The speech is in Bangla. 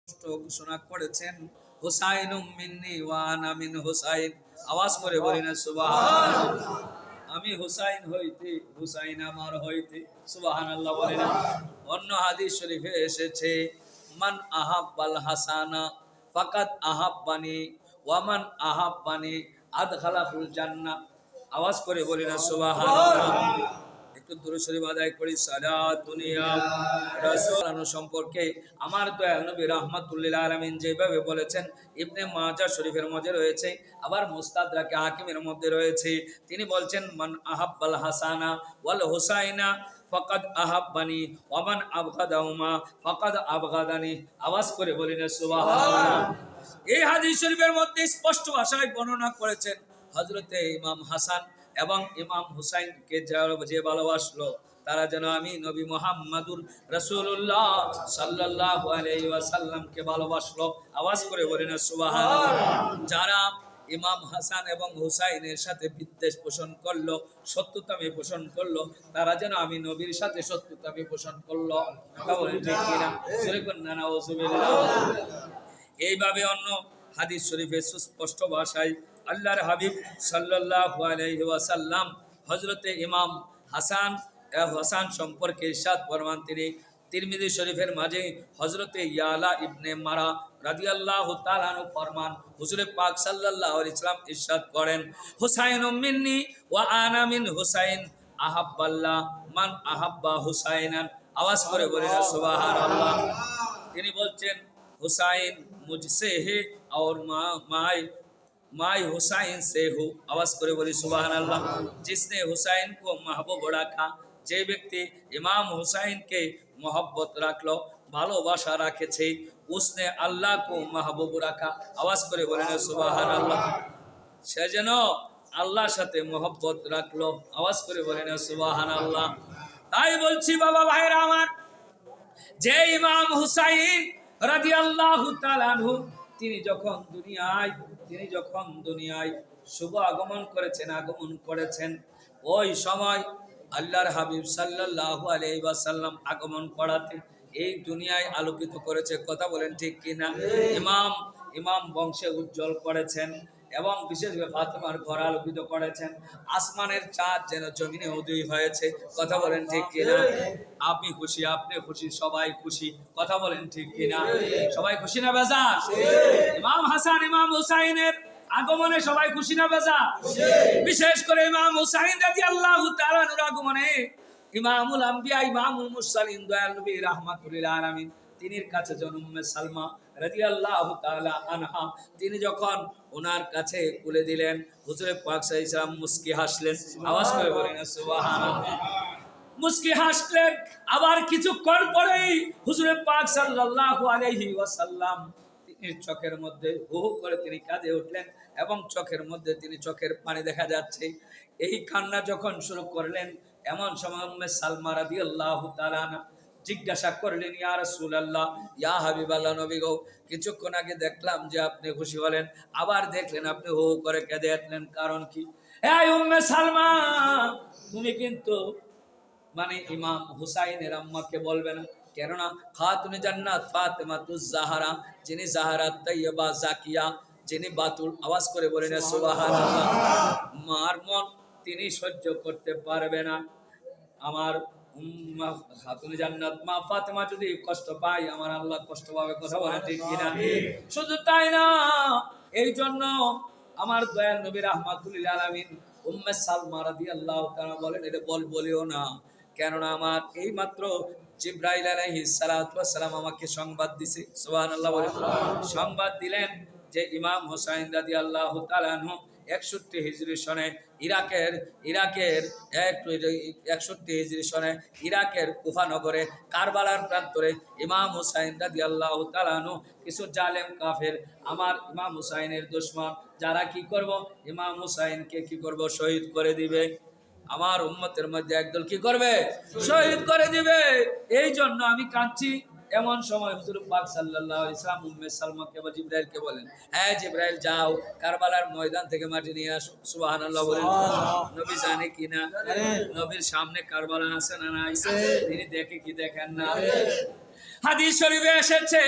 ঘোষণা করেছেন, হুসাইনুম মিন্নি ওয়া আনা মিন হুসাইন। আওয়াজ করে বলি না সুবহানাল্লাহ। আমি হুসাইন হইতে, হুসাইন আমার হইতে। সুবহানাল্লাহ বলি না। অন্য হাদিস শরীফে এসেছে, মান আহাব্বাল হাসানা ফাকাদ আহাব্বানি ওয়া মান আহাব্বানি আদখালাহুল জান্নাহ। আওয়াজ করে বলি না সুবহানাল্লাহ। একটু দরুদ শরীফ আদায় করি। সালাতুন ইয়া রাসূল সম্পর্কে আমার দয়াল নবী রাহমাতুল্লিল আলামিন যেভাবে বলেছেন, ইবনে মাজাহ শরীফের মধ্যে রয়েছে, আবার মুস্তাদরাকে হাকিমের মধ্যে রয়েছে। তিনি বলছেন, মান আহাব্বাল হাসানা ওয়াল হুসাইনা ফাকাদ আহাব্বানি ওয়া মান আবগাদাহুমা ফাকাদ আবগাদানি। আওয়াজ করে বলি না সুবহানাল্লাহ। এই হাদিস শরীফের মধ্যে স্পষ্ট ভাষায় বর্ণনা করেছেন, হযরতে ইমাম হাসান এবং ইমাম হুসাইনকে যে ভালোবাসলো, তারা যেন আমি নবী মুহাম্মাদুর রাসূলুল্লাহ সাল্লাল্লাহু আলাইহি ওয়াসাল্লামকে ভালোবাসলো। আওয়াজ করে বলেন সুবহানাল্লাহ। যারা ইমাম হাসান এবং হুসাইনের সাথে বিদ্বেষ পোষণ করলো, শত্রুতামি পোষণ করলো, তারা যেন আমি নবীর সাথে শত্রুতামি পোষণ করলো। কথা বলেন ঠিক কিনা? জোরে বলেন না নাউযুবিল্লাহ। এইভাবে অন্য হাদিস শরীফে সুস্পষ্ট ভাষায় আল্লাহর হাবিব সাল্লাল্লাহু আলাইহি ওয়াসাল্লাম হযরতে ইমাম হাসান সম্পর্কে ইরশাদ ফরমান, তিনি তিরমিজি শরীফের মাঝে হযরতে ইয়ালা ইবনে মারা রাদিয়াল্লাহু তাআলা আনহু ফরমান, হুজুরে পাক সাল্লাল্লাহু আলাইহি ওয়াসাল্লাম ইরশাদ করেন, হুসাইনুম মিন্নি ওয়া আনা মিন হুসাইন আহাব্বাল্লাহ মান আহাব্বা হুসাইনান। আওয়াজ করে বলেন সুবহানাল্লাহ। তিনি বলছেন, हुसैन मुझसे है और माई हुसैन से हो। आवाज करे बोली सुभान अल्लाह। जिसने हुसैन को महबूब रखा, जे व्यक्ति इमाम हुसैन के मोहब्बत रखलो, ভালোবাসা রাখেছে, उसने अल्लाह को महबूब रखा। आवाज করে বলেন সুবহান আল্লাহ। সে যেন আল্লাহর সাথে মোহব্বত রাখলো। আওয়াজ করে বলেন সুবহান আল্লাহ। তাই বলছি বাবা ভাইরা আমার, যে ইমাম হুসাইন রাদিয়াল্লাহু তাআলা আনহু তিনি যখন দুনিয়ায় শুভ আগমন করেছেন, ওই সময় আল্লাহর হাবিব সাল্লাল্লাহু আলাইহি ওয়াসাল্লাম আগমন করাতে এই দুনিয়ায় আলোকিত করেছে। কথা বলেন ঠিক কিনা? ইমাম বংশে উজ্জ্বল করেছেন এবং বিশেষভাবে ফাতেমার ঘর আলোকিত করেছেন। আসমানের চাঁদ যেন জমিনে উদয় হয়েছে। কথা বলেন ঠিক কিনা? আপনি খুশি, আপনি খুশি, সবাই খুশি। কথা বলেন ঠিক কিনা? সবাই খুশি না বেজার? ইমাম হাসান ইমাম হুসাইনের আগমনে সবাই খুশি না বেজার? বিশেষ করে ইমাম হুসাইন রাদিয়াল্লাহু তাআলা আনহুর আগমনে ইমামুল আম্বিয়া ইমামুল মুরসালিন দয়াল নবী রাহমাতুল্লিল আলামিন তিনির কাছে উম্মে সালমা রাদিয়াল্লাহু তাআলা আনহা তিনি যখন ওনার কাছে তুলে দিলেন, হুজুরে পাক সাল্লাল্লাহু আলাইহি ওয়াসাল্লাম মুস্কি হাসলেন। আওয়াজ করে বলেন সুবহানাল্লাহ। মুস্কি হাসলেন। আবার কিছুক্ষণ পরেই হুজুরে পাক সাল্লাল্লাহু আলাইহি ওয়াসাল্লাম তিনি চোখের মধ্যে হু হু করে তিনি কাঁদে উঠলেন এবং চোখের পানি দেখা যাচ্ছে। এই কান্না যখন শুরু করলেন, এমন সময় উম্মে সালমা রাদিয়াল্লাহু তাআলা জিজ্ঞাসা করলেন, ইয়া রাসূলুল্লাহ, ইয়া হাবিবাল্লাহ, নবী গো, কিছুক্ষণ আগে দেখলাম যে আপনি খুশি হলেন, আবার দেখলেন আপনি হু হু করে কেঁদে উঠলেন, কারণ কি? এই উম্মে সালমা, তুমি কিন্তু ইমাম হুসাইনের আম্মাকে বলবে না, কেননা খাতুনে জান্নাত ফাতেমাতুজ জাহরা, যিনি জাহরা তাইয়্যিবা জাকিয়া, যিনি বাতুল। আওয়াজ করে বলেন সুবহানাল্লাহ। মার মন তিনি সহ্য করতে পারবে না। আমার খাতুনে জান্নাত মা ফাতেমা যদি কষ্ট পায়, আমার আল্লাহ কষ্ট পাবে। কথা বলে ঠিক কিনা? শুধু তাই না, এই জন্য আমার দয়াল নবী রাহমাতুল্লিল আলামিন উম্মে সালমা রাদিয়াল্লাহু তাআলা বলেন, এটা বলিও না, কেননা আমার এই মাত্র জিবরাইল আলাইহিস সালাতু ওয়াস সালাম আমাকে সংবাদ দিছে। সুবহানাল্লাহ বলেন। সংবাদ দিলেন যে ইমাম হুসাইন রাদিয়াল্লাহু তাআলা আনহু 61 হিজরি সনে ইরাকের কুফা নগরে কারবালার প্রান্তরে ইমাম হুসাইন রাদিয়াল্লাহু তাআলা আনহু কিছু জালেম কাফের, আমার ইমাম হুসাইনের দুশমন, যারা কি করব, ইমাম হুসাইনকে কি করব, শহীদ করে দিবে। আমার উম্মতের মধ্যে একদল কি করবে, শহীদ করে দিবে। এই জন্য আমি কাঁদছি। এমন সময় হুজুর পাক সাল্লাল্লাহু আলাইহি ওয়াসাল্লাম উম্মে সালমাকে বা জিবরাইলকে বলেন, হ্যাঁ জিবরাইল, যাও কারবালার ময়দান থেকে মাটি নিয়ে আসো। সুবহানাল্লাহ বলেন। নবী জানে কিনা নবীর সামনে কারবালা আছে না নাই? তিনি দেখে কি দেখেন না? হাদিস শরীফে এসেছে।